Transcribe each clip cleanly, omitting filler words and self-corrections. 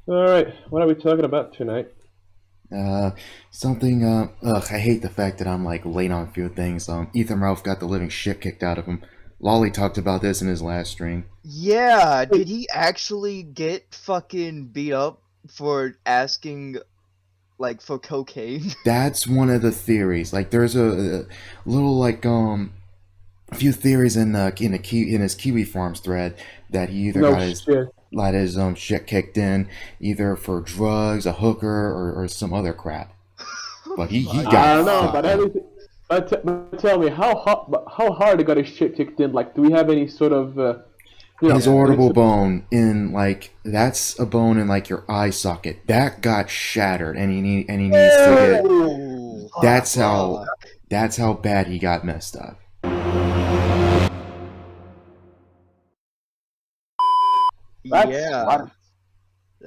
All right, what are we talking about tonight? Uh, I hate the fact that I'm like late on a few things. Ethan Ralph got the living shit kicked out of him. Lolly talked about this in his last stream. Yeah, Wait, did he actually get fucking beat up for asking, like, for cocaine? That's one of the theories. Like, there's a little a few theories in his Kiwi Farms thread that he either no shit. got his shit kicked in either for drugs, a hooker, or some other crap. Oh But he my I got don't know, god. but fucked up. everything. But tell me, how hard it got his shit kicked in? Like, do we have any sort of, His any orbital sort bone in like that's a bone in like your eye socket that got shattered, and he needs to get. Oh, That's how fuck. that's how bad he got messed up. that's Yeah, what?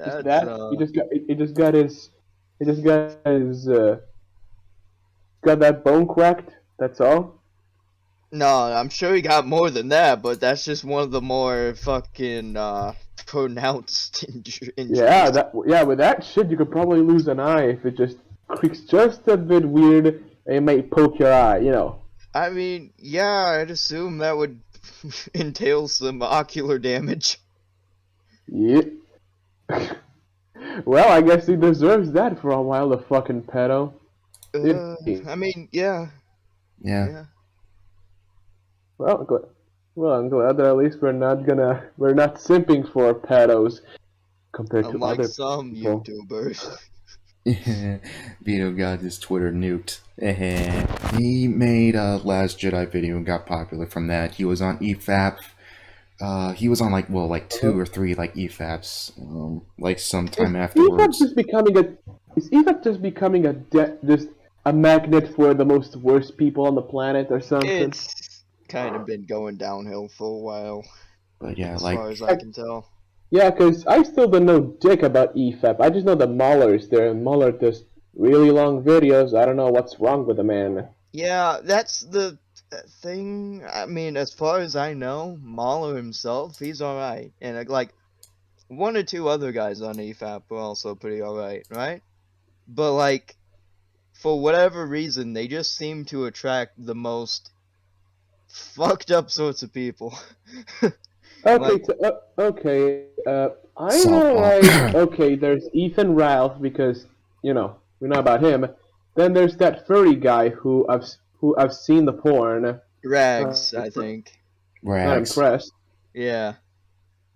Just that's, that? He just got his, got that bone cracked. That's all. no, I'm sure he got more than that, but that's just one of the more fucking, pronounced Yeah, injuries. yeah. With that shit, you could probably lose an eye if it just creaks just a bit weird, and it might poke your eye. I mean, yeah, I'd assume that would entail some ocular damage. Yeah. Well, I guess he deserves that for a while, the fucking pedo. Did he? I mean, yeah, Yeah. yeah. Well, well, I'm glad that at least we're not simping for pedos compared to Unlike other some people. YouTubers. Vito got his Twitter nuked. He made a Last Jedi video and got popular from that. He was on EFAP. He was on like Uh, two or three like EFAPs, like is sometime EFAP afterwards. just becoming a is EFAP just becoming just a magnet for the most worst people on the planet or something? It's kind of been going downhill for a while, But yeah, as like far as I can tell. Yeah, because I still don't know dick about EFAP. I just know that Mahler's there, and Mahler does really long videos. I don't know what's wrong with the man. Yeah, that's the thing. I mean, as far as I know, Mahler himself, he's alright. And like, one or two other guys on EFAP were also pretty alright, right? But like, for whatever reason, they just seem to attract the most fucked up sorts of people. Okay, Like, okay. I Salt know, bomb. like, okay, there's Ethan Ralph because we know about him. Then there's that furry guy who I've seen the porn. Uh, Rags, I think. not Rags. impressed. Yeah.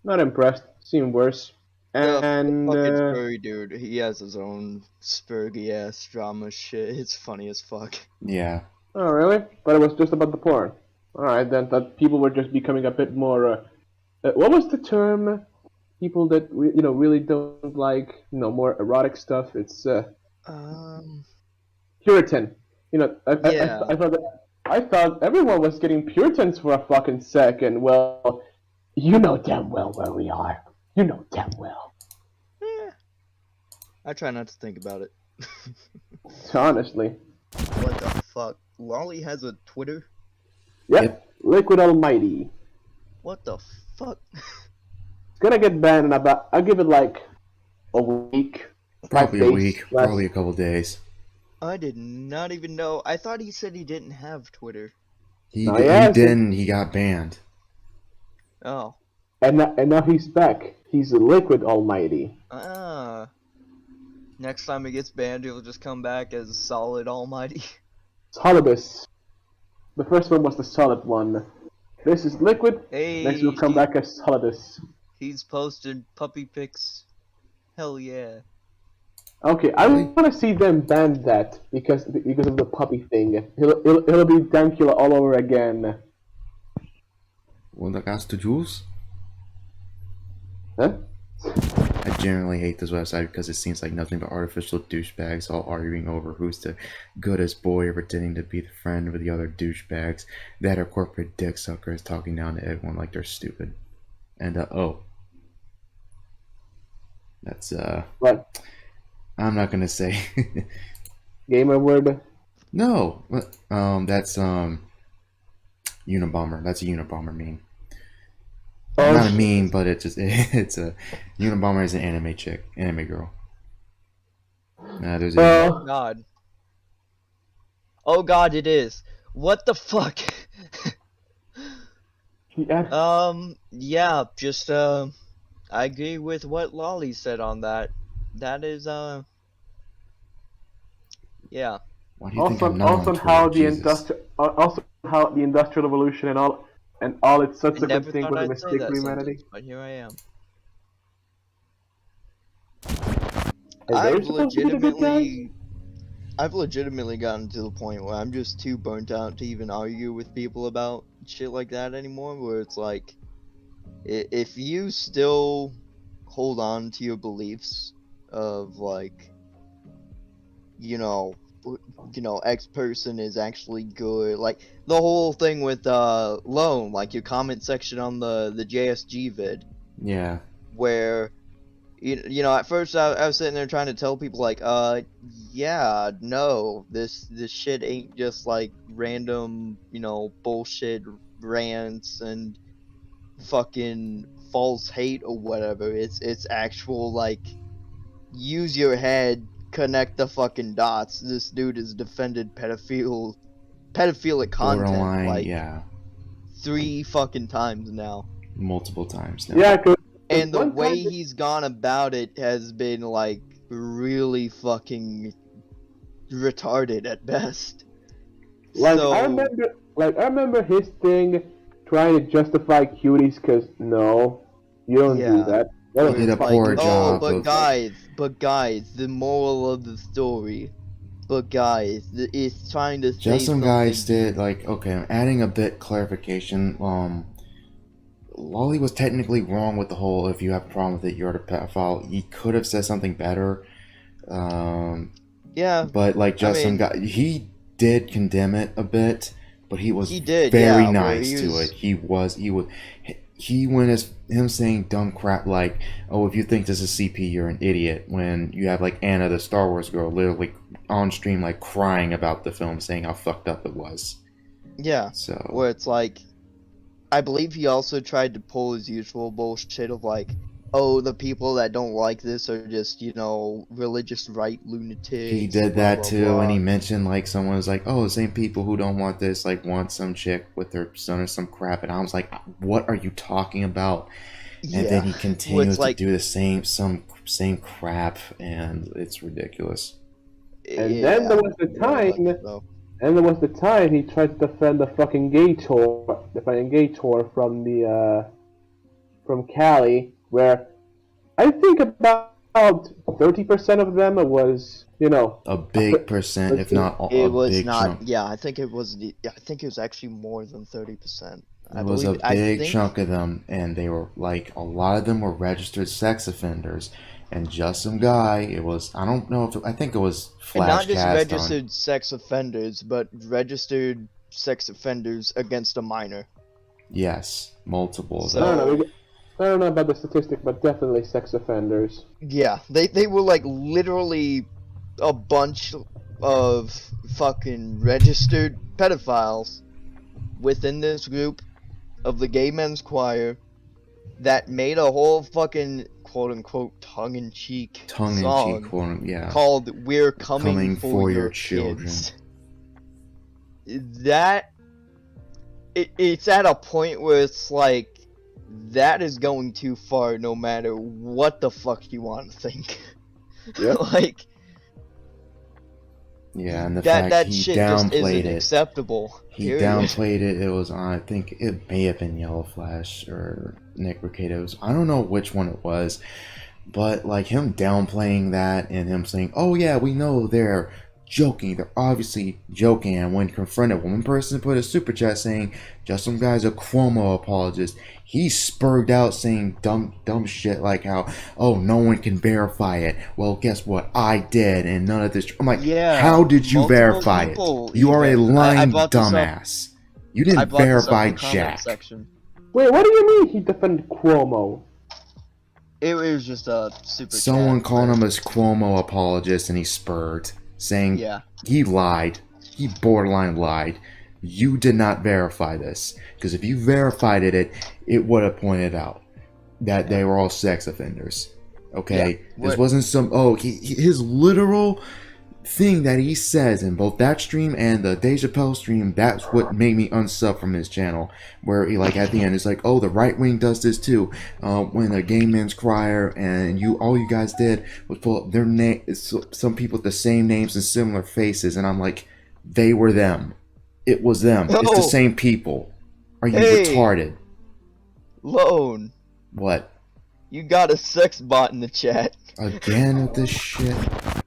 Not impressed. Seen worse. The And fucking furry dude, he has his own spurgy ass drama shit. It's funny as fuck. Yeah. oh really? But it was just about the porn. All right, then that people were just becoming a bit more. What was the term? People that really don't like more erotic stuff. It's Um, Puritan. yeah. I thought everyone was getting Puritans for a fucking second. Well, you know damn well where we are. You know damn well. Eh, I try not to think about it. Honestly. What the fuck? Lolly has a Twitter? Yep. Yep. Liquid Almighty. What the fuck? It's gonna get banned in about. I'll give it like a week, five Probably a days week. less. Probably a couple days. I did not even know. I thought he said he didn't have Twitter. Now he He has it, didn't. He got banned. Oh. and now he's back. He's a Liquid Almighty. Ah. Next time he gets banned, he'll just come back as Solid Almighty. Solidus. The first one was the solid one. This is Liquid. Next Hey, we'll come back as Solidus. he's posted puppy pics. Hell yeah. Okay, I Really? want to see them ban that because of the puppy thing. It'll be Dankula all over again. Well, like asked to Jules. Huh? I generally hate this website because it seems like nothing but artificial douchebags all arguing over who's the goodest boy or pretending to be the friend of the other douchebags that are corporate dick suckers talking down to everyone like they're stupid. And oh, that's What? I'm not gonna say. Gamer word? No, that's Unabomber. That's a Unabomber meme. Oh, Not a meme, but it's a Unabomber is an anime chick, anime girl. There's a Oh God. Oh God, it is. What the fuck? yeah. Yeah, just I agree with what Lolly said on that. That is yeah. Why do you think I'm Also, not on also Twitter? how the Jesus. industrial revolution and all its I subsequent never things thought was a I'd say mistake for that humanity. sentence, but here I am. And they're supposed to be the good guys. I've legitimately gotten to the point where I'm just too burnt out to even argue with people about shit like that anymore, where it's like, if you still hold on to your beliefs of like, you know, X person is actually good, like the whole thing with Lone, like your comment section on the JSG vid, Yeah. where at first I was sitting there trying to tell people like, yeah, no, this shit ain't just like random, bullshit rants and fucking false hate or whatever. It's actual like use your head, connect the fucking dots. This dude has defended pedophilic content Borderline, like yeah. 3 fucking times now. Multiple times now. Yeah, because And the one way time, he's gone about it has been like really fucking retarded at best. like I So remember, like I remember his thing trying to justify cuties because no, you don't do yeah, that. That He where did was a it's like, poor fucking oh, job but of. guys, the moral of the story. But guys, it's trying to Just say some something guys deep. did like okay. I'm adding a bit clarification. Lolly was technically wrong with the whole if you have a problem with it, you're a pedophile. He could have said something better. Um, Yeah, but like I just some mean, guy, he did condemn it a bit, but he was he did, very yeah, where nice he to it. was, He went as him saying dumb crap like, "Oh, if you think this is CP, you're an idiot." When you have like Anna, the Star Wars girl, literally on stream like crying about the film, saying how fucked up it was. yeah, So where it's like, I believe he also tried to pull his usual bullshit of like, oh, the people that don't like this are just, religious right he lunatics, did blah that blah too, and he blah. mentioned like someone was like, "Oh, the same people who don't want this like want some chick with their son or some crap," and I was like, "What are you talking about?" And then Yeah, he where it's continues to like, do the same crap, and it's ridiculous. And then there yeah, was the very much time, so. and there was the time he tried to defend the fucking gay tour from the from Cali, where I think about 30% of them was, A big percent, if not a It was big not. chunk. Yeah, I think it was. Yeah, I think it was actually more than 30%. It was a I big think. chunk of them, and they were like a lot of them were registered sex offenders, and just some guy. It was I don't know if I think it was And not just Flashcast on. registered sex offenders, but registered sex offenders against a minor. Yes, multiple of I them. don't So know. I don't know about the statistic, but definitely sex offenders. yeah, they were like literally a bunch of fucking registered pedophiles within this group of the gay men's choir that made a whole fucking quote unquote tongue in cheek Tongue in cheek, song quote, yeah, called We're Coming coming for for your Your children. Kids. That it's at a point where it's like that is going too far no matter what the fuck you want to think. Yep. Like Yeah, and the that fact that he shit just downplayed isn't it. acceptable. He Period. downplayed it. It was on, I think it may have been Yellow Flash or Nick Ricados. I don't know which one it was, but like him downplaying that and him saying, "Oh yeah, we know they're joking. They're obviously joking." And when confronted, one person put a super chat saying, "Just some guy's a Cuomo apologist." He spurred out saying dumb shit like how, "Oh, no one can verify it." Well, guess what? I did, and none of this. I'm like, Yeah, how did you multiple verify it? people You are a even. I lying brought this up. dumbass. You I didn't brought this up in verify the comment jack. section. Wait, what do you mean he defended Cuomo? It was just a super Someone chat. called Where, him a Cuomo apologist, and he spurred, saying yeah, he lied. He borderline lied. you did not verify this. Because if you verified it would have pointed out that they were all sex offenders. Okay? Yeah. This wasn't some, his literal thing that he says in both that stream and the Dave Chappelle stream, that's what made me unsub from his channel. Where he, like, at the end, it's like, oh, the right wing does this too. When a gay man's crier, and all you guys did was pull up their name, some people with the same names and similar faces, and I'm like, they were them. It was them. No. It's the same people. Are you Hey. retarded? Lone, What? you got a sex bot in the chat. Again with this shit?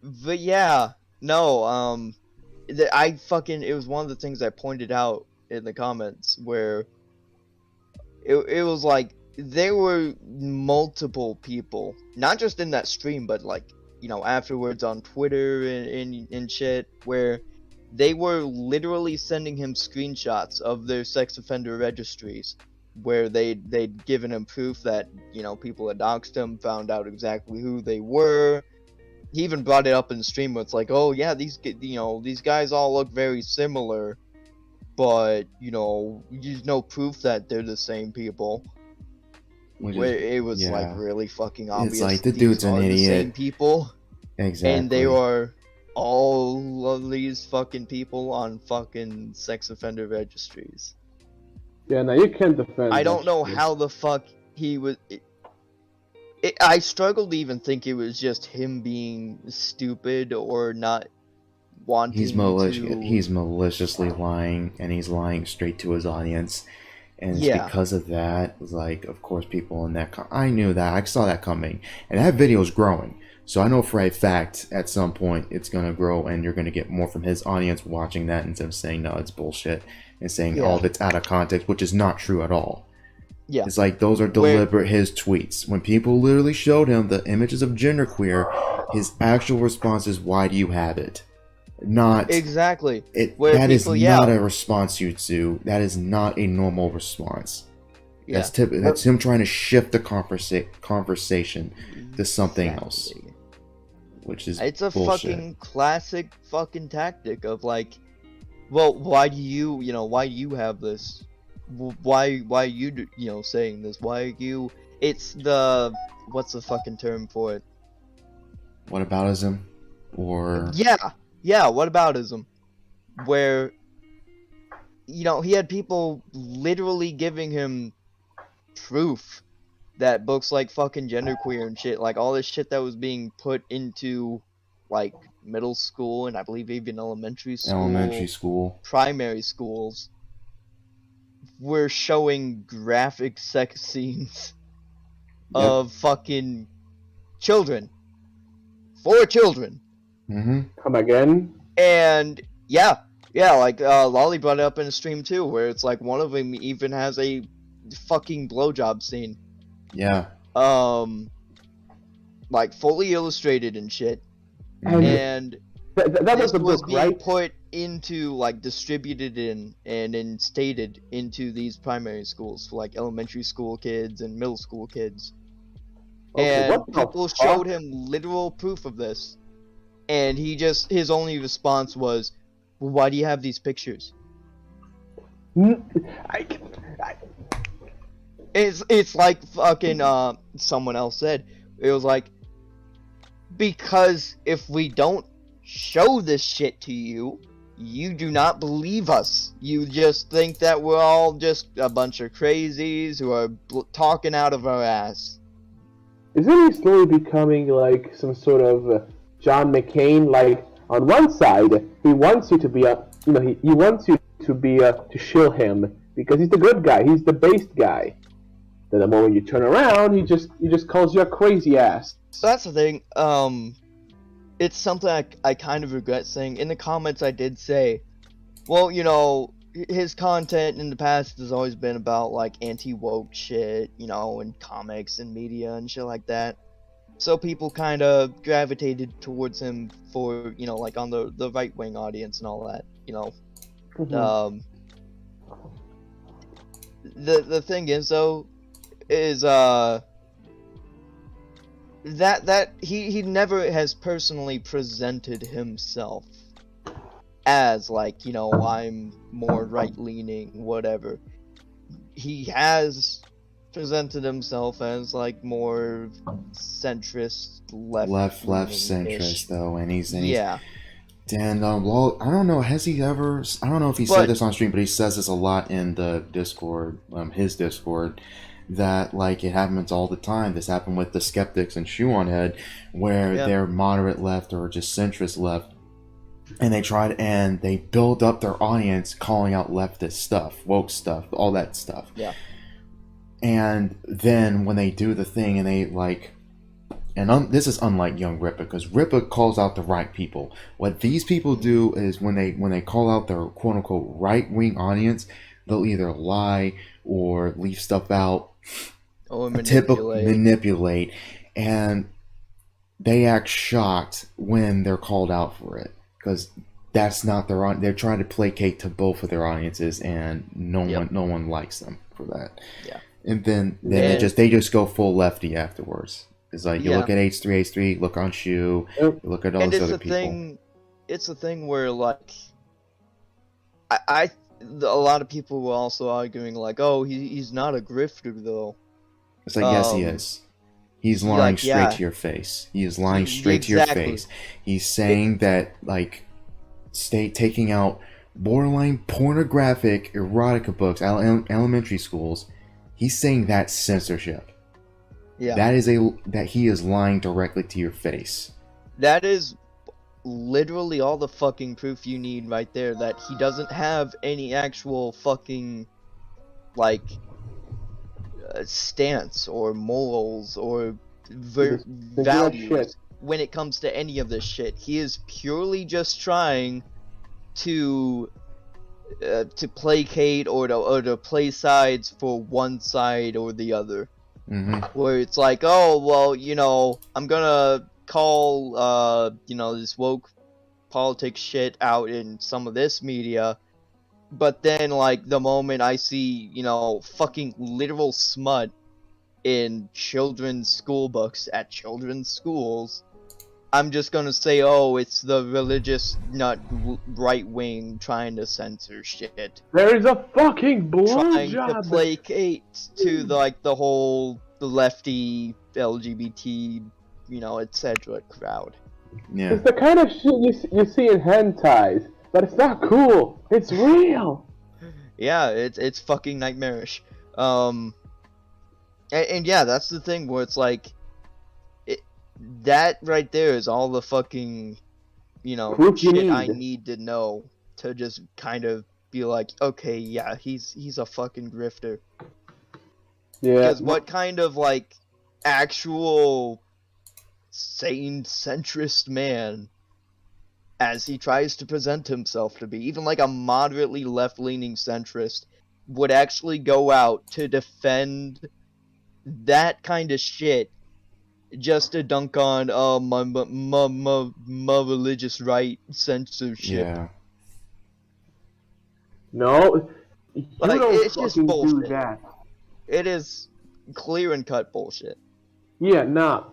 But yeah, no, it was one of the things I pointed out in the comments where it was like there were multiple people, not just in that stream, but like, you know, afterwards on Twitter and shit, where they were literally sending him screenshots of their sex offender registries, where they'd given him proof that, you know, people had doxed him, found out exactly who they were. He even brought it up in the stream where it's like, oh yeah, these guys all look very similar, but, you know, there's no proof that they're the same people. Where it was like really fucking obvious. It's like, the these dude's an are the same idiot. people. Exactly. And they are all of these fucking people on fucking sex offender registries. Yeah, no, you can't defend. I don't that know shit. how the fuck he was. I struggle to even think it was just him being stupid or not wanting He's to. He's maliciously lying, and he's lying straight to his audience. And it's Yeah. because of that, like, of course, people in that... I knew that. I saw that coming. And that video is growing. So I know for a fact, at some point, it's going to grow, and you're going to get more from his audience watching that instead of saying, no, it's bullshit, and saying all of it's out of context, which is not true at all. Yeah. It's like, those are deliberate his tweets. When people literally showed him the images of genderqueer, his actual response is, why do you have it? Not... Exactly. That is not a response, Yutsu. That is not a normal response. Yeah. That's him trying to shift the conversation to something else. Which is It's a bullshit. fucking classic fucking tactic of like, well, why do you have this? Why you saying this? Why are you? It's the, what's the fucking term for it? Whataboutism? Or... Yeah, whataboutism. Where, you know, he had people literally giving him proof that books like fucking genderqueer and shit, like all this shit that was being put into like middle school and I believe even elementary school, primary schools, were showing graphic sex scenes of fucking children. For children. Mm-hmm. Come again? And yeah, like Lolly brought it up in a stream too, where it's like one of them even has a fucking blowjob scene. Yeah. Like fully illustrated and shit. And that this was the was book, being right? put into, like, distributed in and instated into these primary schools for like elementary school kids and middle school kids. Okay, And what the people fuck? showed him literal proof of this. And his only response was, well, why do you have these pictures? It's like fucking someone else said. It was like, because if we don't show this shit to you, you do not believe us. You just think that we're all just a bunch of crazies who are talking out of our ass. Isn't he slowly becoming like some sort of John McCain? Like, on one side, he wants you to be he wants you to be to shill him because he's the good guy, he's the based guy. Then the moment you turn around, he just calls you a crazy ass. So that's the thing. It's something I kind of regret saying. In the comments, I did say, well, you know, his content in the past has always been about like anti-woke shit, you know, and comics and media and shit like that. So people kind of gravitated towards him for, you know, like on the right-wing audience and all that, you know. Mhm. The thing is though, is that he never has personally presented himself as like, you know, I'm more right leaning, whatever. He has presented himself as like more centrist, left left-leaning-ish. centrist though, and he's Yeah, and well, I don't know. Has he ever? I don't know if he said but this on stream, but he says this a lot in the Discord, his Discord, that like it happens all the time. This happened with the skeptics and Shoe on Head, where yeah, they're moderate left or just centrist left, and they build up their audience calling out leftist stuff, woke stuff, all that stuff. yeah, And then when they do the thing and they like, and this is unlike Young Rippa, because Rippa calls out the right people. What these people do is when they call out their quote unquote right wing audience, they'll either lie or leave stuff out, or manipulate, and they act shocked when they're called out for it, because that's not their they're trying to placate to both of their audiences, and no one likes them for that. Yeah. And then they just go full lefty afterwards. It's like you look at H3, look on Shoe, you look at all those other people. It's a thing where like a lot of people were also arguing like, oh, he's not a grifter though. It's like yes, he is. He's lying straight to your face. He is lying straight to your face. He's saying that like taking out borderline pornographic erotica books out of elementary schools. He's saying that's censorship. Yeah. That he is lying directly to your face. That is literally all the fucking proof you need right there, that he doesn't have any actual fucking like stance or morals or values when it comes to any of this shit. He is purely just trying to placate or to play sides for one side or the other. Mm-hmm. Where it's like, oh, well, you know, I'm gonna call, you know, this woke politics shit out in some of this media, but then, like, the moment I see, you know, fucking literal smut in children's school books at children's schools, I'm just gonna say, oh, it's the religious nut right wing trying to censor shit. There is a fucking Trying to blowjob. placate to the whole lefty LGBT, you know, etc. crowd. Yeah. It's the kind of shit you see in hentais, but it's not cool. It's real. Yeah, it's fucking nightmarish. And yeah, that's the thing where it's like, that right there is all the fucking, you know, Proof you shit need. I need to know to just kind of be like, okay, yeah, he's a fucking grifter. Yeah. Because what kind of like actual sane centrist man, as he tries to present himself to be, even like a moderately left-leaning centrist, would actually go out to defend that kind of shit just to dunk on my religious right censorship? Yeah. No, you Like, don't it's just fucking do bullshit. that. It is clear and cut bullshit. Yeah, nah.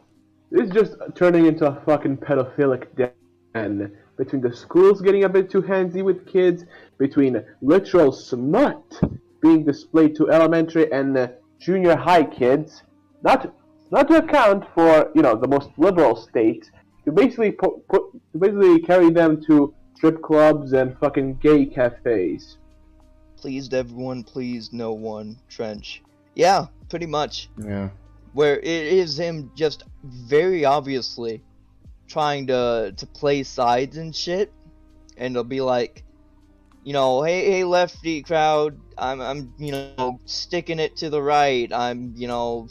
This is just turning into a fucking pedophilic den. Between the schools getting a bit too handsy with kids, between literal smut being displayed to elementary and junior high kids, not to account for, you know, the most liberal states, you basically carry them to strip clubs and fucking gay cafes. Pleased everyone, pleased no one, Trench. Yeah, pretty much. Yeah. Where it is him just very obviously trying to play sides and shit, and it'll be like, you know, hey lefty crowd, I'm you know, sticking it to the right, I'm, you know,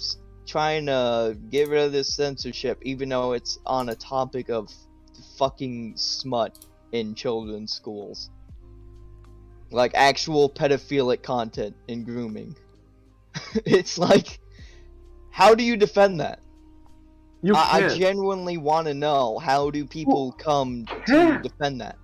trying to get rid of this censorship, even though it's on a topic of fucking smut in children's schools, like actual pedophilic content and grooming. It's like, how do you defend that? I genuinely want to know, how do people come to defend that?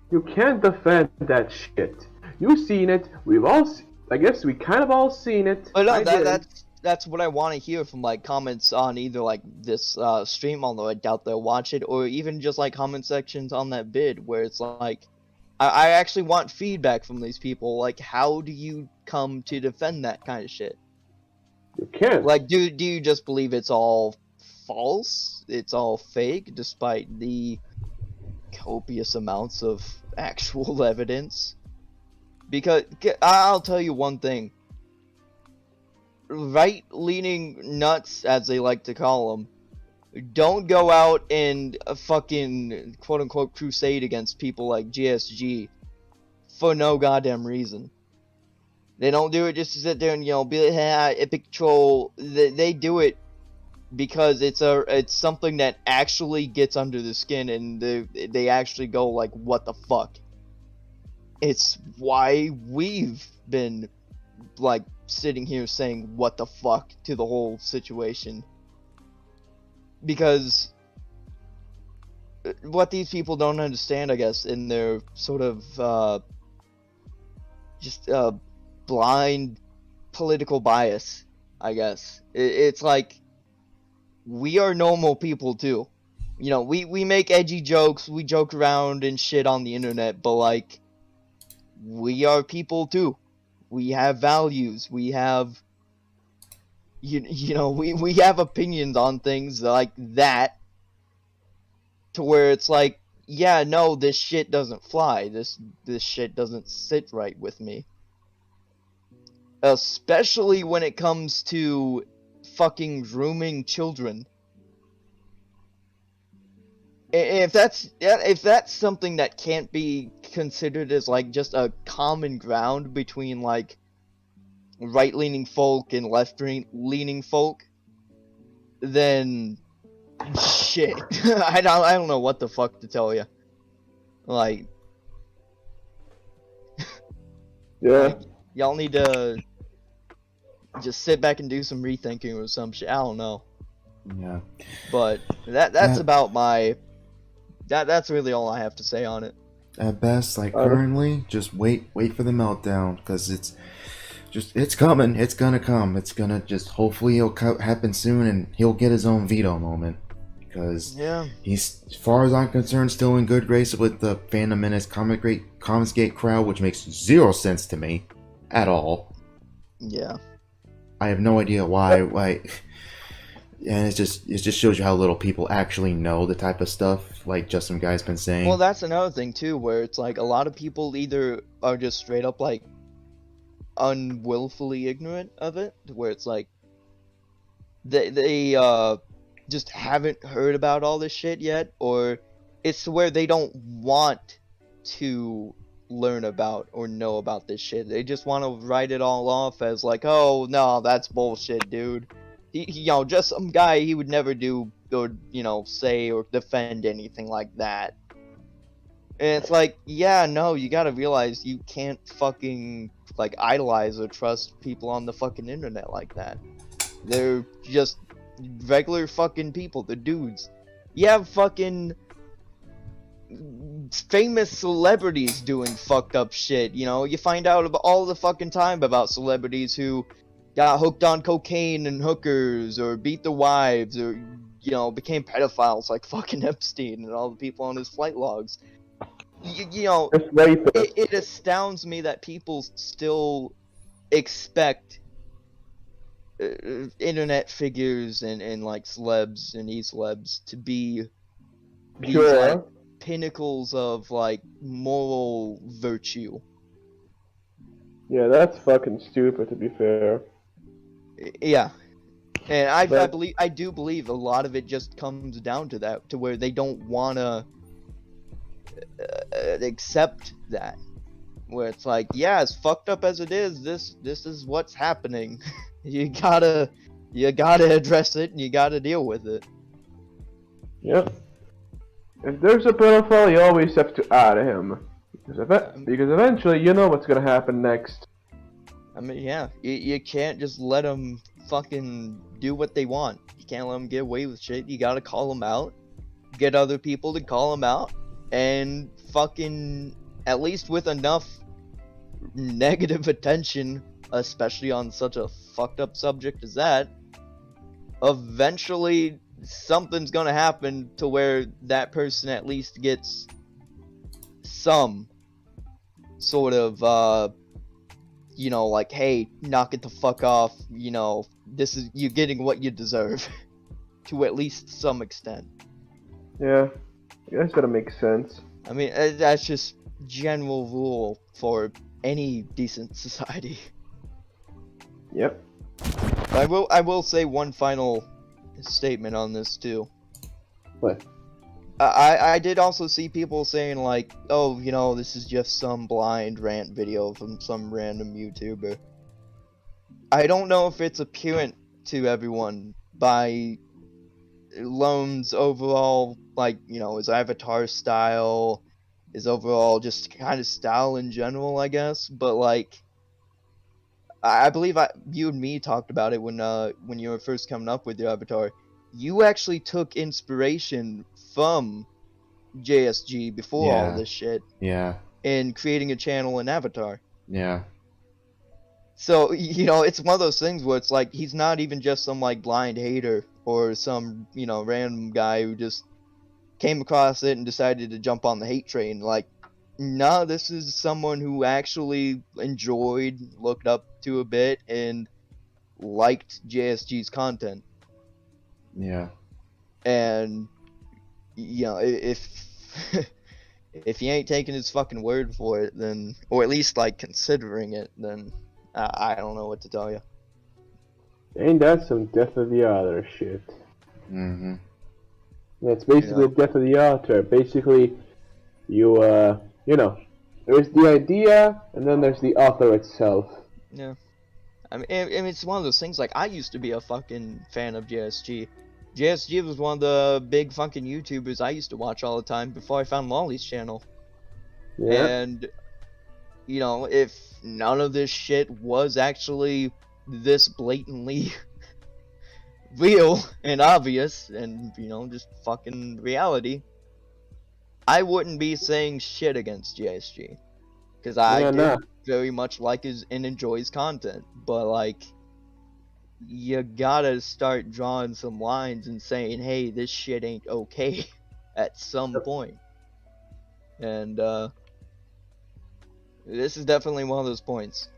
You can't defend that shit. You've seen it. We've all. I guess we kind of all seen it. But no, that's what I want to hear from like comments on either like this stream, although I doubt they'll watch it, or even just like comment sections on that vid where it's like, I actually want feedback from these people. Like, how do you come to defend that kind of shit? You can't. Like, do you just believe it's all false? It's all fake, despite the copious amounts of actual evidence? Because I'll tell you one thing. Right-leaning nuts, as they like to call them, don't go out and fucking quote-unquote crusade against people like JSG for no goddamn reason. They don't do it just to sit there and, you know, be like, hey, epic troll. They do it because it's something that actually gets under the skin, and they actually go like, what the fuck? It's why we've been like sitting here saying what the fuck to the whole situation, because what these people don't understand, I guess, in their sort of just blind political bias, I guess, it's like, we are normal people too. You know, we make edgy jokes, we joke around and shit on the internet, but like, we are people too. We have values, we have you know, we have opinions on things like that, to where it's like, yeah, no, this shit doesn't fly. This shit doesn't sit right with me. Especially when it comes to fucking grooming children. If that's something that can't be considered as like just a common ground between like right-leaning folk and left-leaning folk, then shit. I don't know what the fuck to tell you. Like, Yeah. like, y'all need to just sit back and do some rethinking or some shit. I don't know. Yeah. But that's about my that's really all I have to say on it. At best, like currently, just wait for the meltdown, because it's coming. It's gonna come. It's gonna just, hopefully it'll happen soon, and he'll get his own Vito moment, because Yeah. he's, as far as I'm concerned, still in good graces with the Phantom Menace Comicsgate crowd, which makes zero sense to me at all. Yeah. I have no idea why. And it just shows you how little people actually know the type of stuff, like just some guy's been saying. Well, that's another thing too, where it's like a lot of people either are just straight up like unwillfully ignorant of it, where it's like they just haven't heard about all this shit yet, or it's where they don't want to learn about or know about this shit. They just want to write it all off as like, oh no, that's bullshit, dude. He, you know, just some guy, he would never do or, you know, say or defend anything like that. And it's like, yeah, no, you gotta realize you can't fucking like idolize or trust people on the fucking internet like that. They're just regular fucking people. They're dudes. You have fucking famous celebrities doing fucked up shit, you know? You find out about all the fucking time about celebrities who got hooked on cocaine and hookers, or beat their wives, or, you know, became pedophiles like fucking Epstein and all the people on his flight logs. You know, it astounds me that people still expect internet figures and like celebs and e-celebs to be these like pinnacles of like moral virtue. Yeah, that's fucking stupid, to be fair. Yeah. And I do believe a lot of it just comes down to that, to where they don't wanna accept that, where it's like, yeah, as fucked up as it is, this is what's happening. you gotta address it, and you gotta deal with it. Yep. If there's a pedophile, you always have to add him, because eventually you know what's gonna happen next. I mean, yeah, you can't just let them fucking do what they want. You can't let them get away with shit. You gotta call them out, get other people to call them out, and fucking, at least with enough negative attention, especially on such a fucked up subject as that, eventually something's gonna happen to where that person at least gets some sort of you know, like, hey, knock it the fuck off, you know, this is, you're getting what you deserve to at least some extent. Yeah, I guess that makes sense. I mean, that's just general rule for any decent society. Yep. I will say one final statement on this too. What? I did also see people saying like, oh, you know, this is just some blind rant video from some random YouTuber. I don't know if it's apparent to everyone by Lone's overall, like, you know, his avatar style, his overall just kind of style in general, I guess. But like, I believe you and me talked about it when you were first coming up with your avatar. You actually took inspiration from JSG before all Yeah. this shit Yeah. in creating a channel and avatar. Yeah. So, you know, it's one of those things where it's like he's not even just some like blind hater or some, you know, random guy who just came across it and decided to jump on the hate train. Like, no, this is someone who actually enjoyed, looked up to a bit, and liked JSG's content. Yeah. And, you know, if if you ain't taking his fucking word for it, then, or at least like considering it, then I don't know what to tell you. Ain't that some death of the author shit? Mm-hmm. Yeah, it's basically Yeah. the death of the author. Basically, you know, there's the idea, and then there's the author itself. Yeah. I mean, it's one of those things, like, I used to be a fucking fan of JSG. JSG was one of the big fucking YouTubers I used to watch all the time before I found Lolly's channel. Yeah. And, you know, if none of this shit was actually this blatantly real and obvious and, you know, just fucking reality, I wouldn't be saying shit against JSG. Because I Yeah, did nah. very much like his and enjoy his content. But, like, you gotta start drawing some lines and saying, hey, this shit ain't okay at some point. And, this is definitely one of those points.